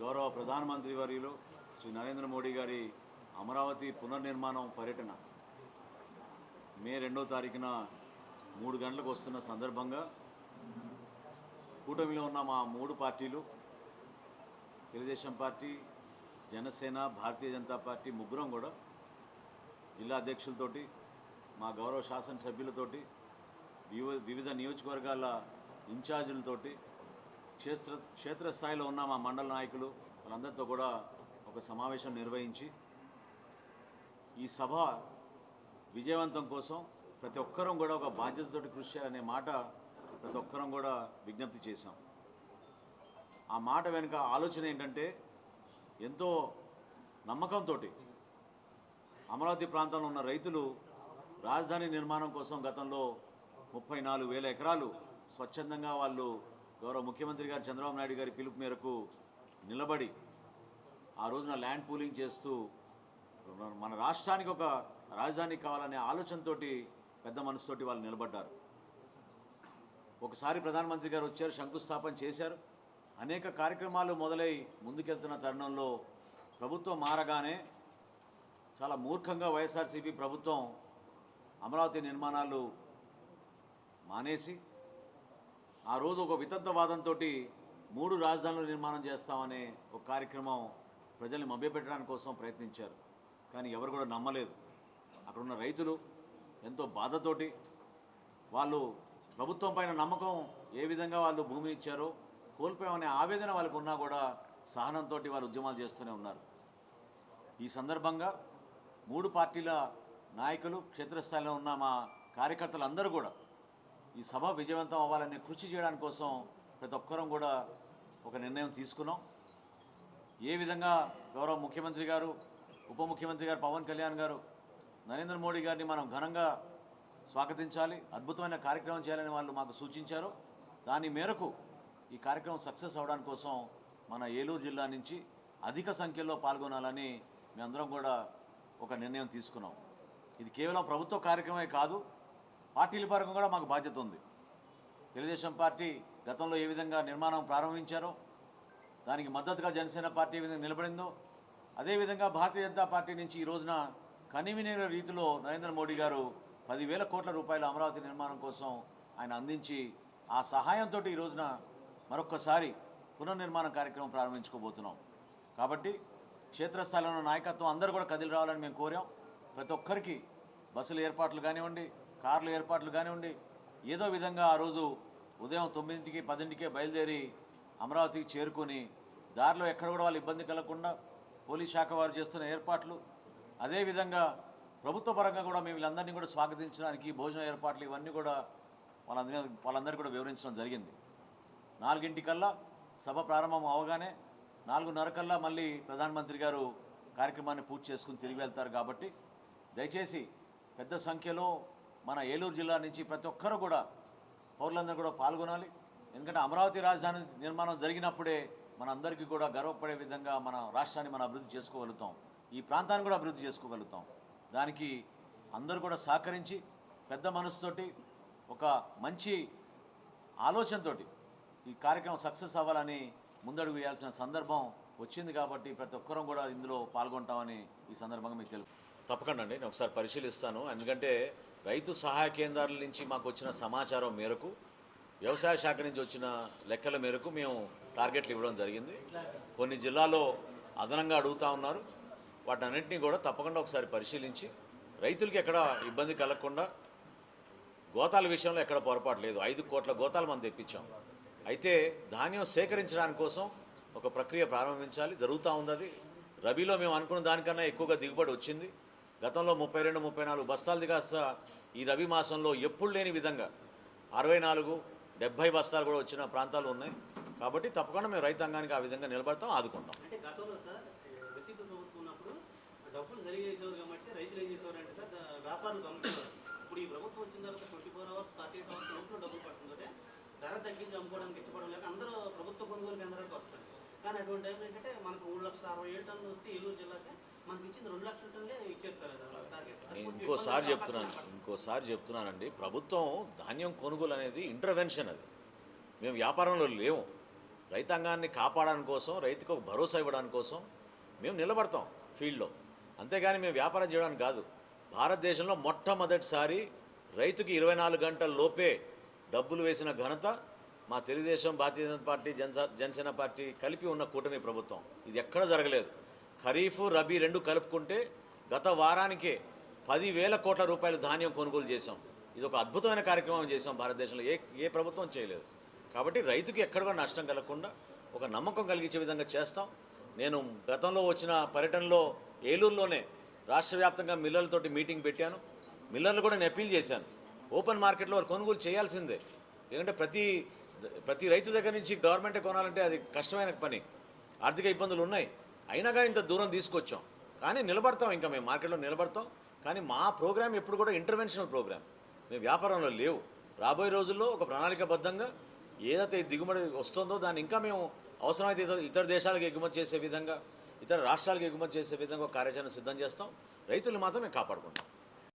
గౌరవ ప్రధానమంత్రి వర్యులు శ్రీ నరేంద్ర మోడీ గారి అమరావతి పునర్నిర్మాణం పర్యటన మే 2వ తారీఖున 3 గంటలకు వస్తున్న సందర్భంగా కూటమిలో ఉన్న మా 3 పార్టీలు తెలుగుదేశం పార్టీ, జనసేన, భారతీయ జనతా పార్టీ ముగ్గురం కూడా జిల్లా అధ్యక్షులతోటి మా గౌరవ శాసనసభ్యులతోటి వివిధ నియోజకవర్గాల ఇన్ఛార్జీలతోటి క్షేత్రస్థాయిలో ఉన్న మా మండల నాయకులు వాళ్ళందరితో కూడా ఒక సమావేశం నిర్వహించి ఈ సభ విజయవంతం కోసం ప్రతి ఒక్కరం కూడా ఒక బాధ్యతతోటి కృషి చేయాలనే మాట ప్రతి ఒక్కరం కూడా విజ్ఞప్తి చేశాం. ఆ మాట వెనుక ఆలోచన ఏంటంటే ఎంతో నమ్మకంతో అమరావతి ప్రాంతంలో ఉన్న రైతులు రాజధాని నిర్మాణం కోసం గతంలో 34,000 ఎకరాలు స్వచ్ఛందంగా వాళ్ళు గౌరవ ముఖ్యమంత్రి గారు చంద్రబాబు నాయుడు గారి పిలుపు మేరకు నిలబడి ఆ రోజున ల్యాండ్ పూలింగ్ చేస్తూ మన రాష్ట్రానికి ఒక రాజధాని కావాలనే ఆలోచనతో పెద్ద మనసుతోటి వాళ్ళు నిలబడ్డారు. ఒకసారి ప్రధానమంత్రి గారు వచ్చారు, శంకుస్థాపన చేశారు. అనేక కార్యక్రమాలు మొదలై ముందుకెళ్తున్న తరుణంలో ప్రభుత్వం మారగానే చాలా మూర్ఖంగా వైఎస్ఆర్సీపీ ప్రభుత్వం అమరావతి నిర్మాణాలు మానేసి ఆ రోజు ఒక వితంతవాదంతో 3 రాజధానులు నిర్మాణం చేస్తామనే ఒక కార్యక్రమం ప్రజల్ని మభ్యపెట్టడానికి కోసం ప్రయత్నించారు. కానీ ఎవరు కూడా నమ్మలేదు. అక్కడున్న రైతులు ఎంతో బాధతోటి వాళ్ళు ప్రభుత్వం పైన నమ్మకం ఏ విధంగా వాళ్ళు భూమిని ఇచ్చారో కోల్పోయామనే ఆవేదన వాళ్ళకు ఉన్నా కూడా సహనంతో వాళ్ళు ఉద్యమాలు చేస్తూనే ఉన్నారు. ఈ సందర్భంగా 3 పార్టీల నాయకులు, క్షేత్రస్థాయిలో ఉన్న మా కార్యకర్తలందరూ కూడా ఈ సభ విజయవంతం అవ్వాలని కృషి చేయడానికి కోసం ప్రతి ఒక్కరం కూడా ఒక నిర్ణయం తీసుకున్నాం. ఏ విధంగా గౌరవ ముఖ్యమంత్రి గారు, ఉప ముఖ్యమంత్రి గారు పవన్ కళ్యాణ్ గారు నరేంద్ర మోడీ గారిని మనం ఘనంగా స్వాగతించాలి, అద్భుతమైన కార్యక్రమం చేయాలని వాళ్ళు మాకు సూచించారు. దాని మేరకు ఈ కార్యక్రమం సక్సెస్ అవడానికి కోసం మన ఏలూరు జిల్లా నుంచి అధిక సంఖ్యలో పాల్గొనాలని మేమందరం కూడా ఒక నిర్ణయం తీసుకున్నాం. ఇది కేవలం ప్రభుత్వ కార్యక్రమే కాదు, పార్టీల పరంగా కూడా మాకు బాధ్యత ఉంది. తెలుగుదేశం పార్టీ గతంలో ఏ విధంగా నిర్మాణం ప్రారంభించారో దానికి మద్దతుగా జనసేన పార్టీ ఏ విధంగా నిలబడిందో అదేవిధంగా భారతీయ జనతా పార్టీ నుంచి ఈ రోజున కనివినేర రీతిలో నరేంద్ర మోడీ గారు 10,000 కోట్ల రూపాయల అమరావతి నిర్మాణం కోసం ఆయన అందించి ఆ సహాయంతో ఈ రోజున మరొక్కసారి పునర్నిర్మాణ కార్యక్రమం ప్రారంభించుకోబోతున్నాం. కాబట్టి క్షేత్రస్థాయిలో ఉన్న నాయకత్వం అందరూ కూడా కదిలి రావాలని మేము కోరాం. ప్రతి ఒక్కరికి బస్సుల ఏర్పాట్లు కానివ్వండి, కార్ల ఏర్పాట్లు కానివ్వండి, ఏదో విధంగా ఆ రోజు ఉదయం 9కి 10కే బయలుదేరి అమరావతికి చేరుకొని దారిలో ఎక్కడ కూడా వాళ్ళు ఇబ్బంది కలగకుండా పోలీస్ శాఖ వారు చేస్తున్న ఏర్పాట్లు, అదేవిధంగా ప్రభుత్వ పరంగా కూడా మేము వీళ్ళందరినీ కూడా స్వాగతించడానికి భోజన ఏర్పాట్లు ఇవన్నీ కూడా వాళ్ళందరికీ కూడా వివరించడం జరిగింది. 4 సభ ప్రారంభం అవగానే 4:30 మళ్ళీ ప్రధానమంత్రి గారు కార్యక్రమాన్ని పూర్తి చేసుకుని తిరిగి వెళ్తారు. కాబట్టి దయచేసి పెద్ద సంఖ్యలో మన ఏలూరు జిల్లా నుంచి ప్రతి ఒక్కరూ కూడా పౌరులందరూ కూడా పాల్గొనాలి. ఎందుకంటే అమరావతి రాజధాని నిర్మాణం జరిగినప్పుడే మనందరికీ కూడా గర్వపడే విధంగా మన రాష్ట్రాన్ని మనం అభివృద్ధి చేసుకోగలుగుతాం, ఈ ప్రాంతాన్ని కూడా అభివృద్ధి చేసుకోగలుగుతాం. దానికి అందరూ కూడా సహకరించి పెద్ద మనసుతోటి ఒక మంచి ఆలోచనతోటి ఈ కార్యక్రమం సక్సెస్ అవ్వాలని ముందడుగు వేయాల్సిన సందర్భం వచ్చింది. కాబట్టి ప్రతి ఒక్కరం కూడా ఇందులో పాల్గొంటామని ఈ సందర్భంగా మీకు తెలుసు. తప్పకుండా అండి, నేను ఒకసారి పరిశీలిస్తాను. ఎందుకంటే రైతు సహాయ కేంద్రాల నుంచి మాకు వచ్చిన సమాచారం మేరకు, వ్యవసాయ శాఖ నుంచి వచ్చిన లెక్కల మేరకు మేము టార్గెట్లు ఇవ్వడం జరిగింది. కొన్ని జిల్లాల్లో అదనంగా అడుగుతూ ఉన్నారు. వాటన్నింటినీ కూడా తప్పకుండా ఒకసారి పరిశీలించి రైతులకి ఎక్కడ ఇబ్బంది కలగకుండా, గోతాల విషయంలో ఎక్కడ పొరపాటు లేదు. 5 కోట్ల గోతాలు మనం తెప్పించాం. అయితే ధాన్యం సేకరించడానికి కోసం ఒక ప్రక్రియ ప్రారంభించాలి, జరుగుతూ ఉంది. అది రబీలో మేము అనుకున్న దానికన్నా ఎక్కువగా దిగుబడి వచ్చింది. గతంలో 32-34 బస్తాలు దిగాస్త ఈ రబీ మాసంలో ఎప్పుడు లేని విధంగా 64-70 బస్తాలు కూడా వచ్చిన ప్రాంతాలు ఉన్నాయి. కాబట్టి తప్పకుండా మేము రైతాంగానికి ఆ విధంగా నిలబడతాం, ఆదుకుంటాం. అంటే గతంలో సార్ వైసీపీ ప్రభుత్వం ఉన్నప్పుడు డబ్బులు జరిగేసేవారు కాబట్టి రైతులు ఏం చేసేవారంటే సార్ వ్యాపారులు అమ్ముకున్నారు. ఇప్పుడు ఈ ప్రభుత్వం వచ్చిన తర్వాత 24 అవర్స్ 48 అవర్స్ లోపల డబ్బులు పడుతుందంటే ధర తగ్గించి అమ్ముకోవడానికి ఇష్టపడడం లేక అందరూ ప్రభుత్వ కొనుగోలు కేంద్రాలకు వస్తారు. కానీ అటువంటి టైంలో ఏంటంటే మనకు 3,67,000 టన్నులు వస్తే ఏలూరు జిల్లాకి మనకి ఇచ్చింది 2,00,000 టన్నులే ఇచ్చారు సార్. ఇంకోసారి చెప్తున్నానండి, ప్రభుత్వం ధాన్యం కొనుగోలు అనేది ఇంటర్వెన్షన్. అది మేము వ్యాపారంలో లేవు. రైతాంగాన్ని కాపాడడానికి కోసం, రైతుకు ఒక భరోసా ఇవ్వడానికి కోసం మేము నిలబడతాం ఫీల్డ్లో. అంతేగాని మేము వ్యాపారం చేయడానికి కాదు. భారతదేశంలో మొట్టమొదటిసారి రైతుకి 24 గంటల లోపే డబ్బులు వేసిన ఘనత మా తెలుగుదేశం, భారతీయ జనతా పార్టీ, జనసేన పార్టీ కలిపి ఉన్న కూటమి ప్రభుత్వం. ఇది ఎక్కడ జరగలేదు. ఖరీఫ్, రబీ రెండు కలుపుకుంటే గత వారానికే 10,000 కోట్ల రూపాయల ధాన్యం కొనుగోలు చేశాం. ఇది ఒక అద్భుతమైన కార్యక్రమం చేశాం. భారతదేశంలో ఏ ప్రభుత్వం చేయలేదు. కాబట్టి రైతుకి ఎక్కడ కూడా నష్టం కలగకుండా ఒక నమ్మకం కలిగించే విధంగా చేస్తాం. నేను గతంలో వచ్చిన పర్యటనలో ఏలూరులోనే రాష్ట్ర వ్యాప్తంగా మిల్లర్లతోటి మీటింగ్ పెట్టాను. మిల్లర్లు కూడా నేను అప్పీల్ చేశాను, ఓపెన్ మార్కెట్లో వారు కొనుగోలు చేయాల్సిందే. ఎందుకంటే ప్రతి రైతు దగ్గర నుంచి గవర్నమెంటే కొనాలంటే అది కష్టమైన పని, ఆర్థిక ఇబ్బందులు ఉన్నాయి. అయినా కానీ ఇంత దూరం తీసుకొచ్చాం. కానీ నిలబడతాం, ఇంకా మేము మార్కెట్లో నిలబడతాం. కానీ మా ప్రోగ్రామ్ ఎప్పుడు కూడా ఇంటర్వెన్షనల్ ప్రోగ్రామ్, మేము వ్యాపారంలో లేవు. రాబోయే రోజుల్లో ఒక ప్రణాళికాబద్ధంగా ఏదైతే దిగుమతి వస్తుందో దాన్ని ఇంకా మేము అవసరమైతే ఇతర దేశాలకు ఎగుమతి చేసే విధంగా, ఇతర రాష్ట్రాలకు ఎగుమతి చేసే విధంగా ఒక కార్యాచరణ సిద్ధం చేస్తాం. రైతులు మాత్రం మేము కాపాడుకుంటాం.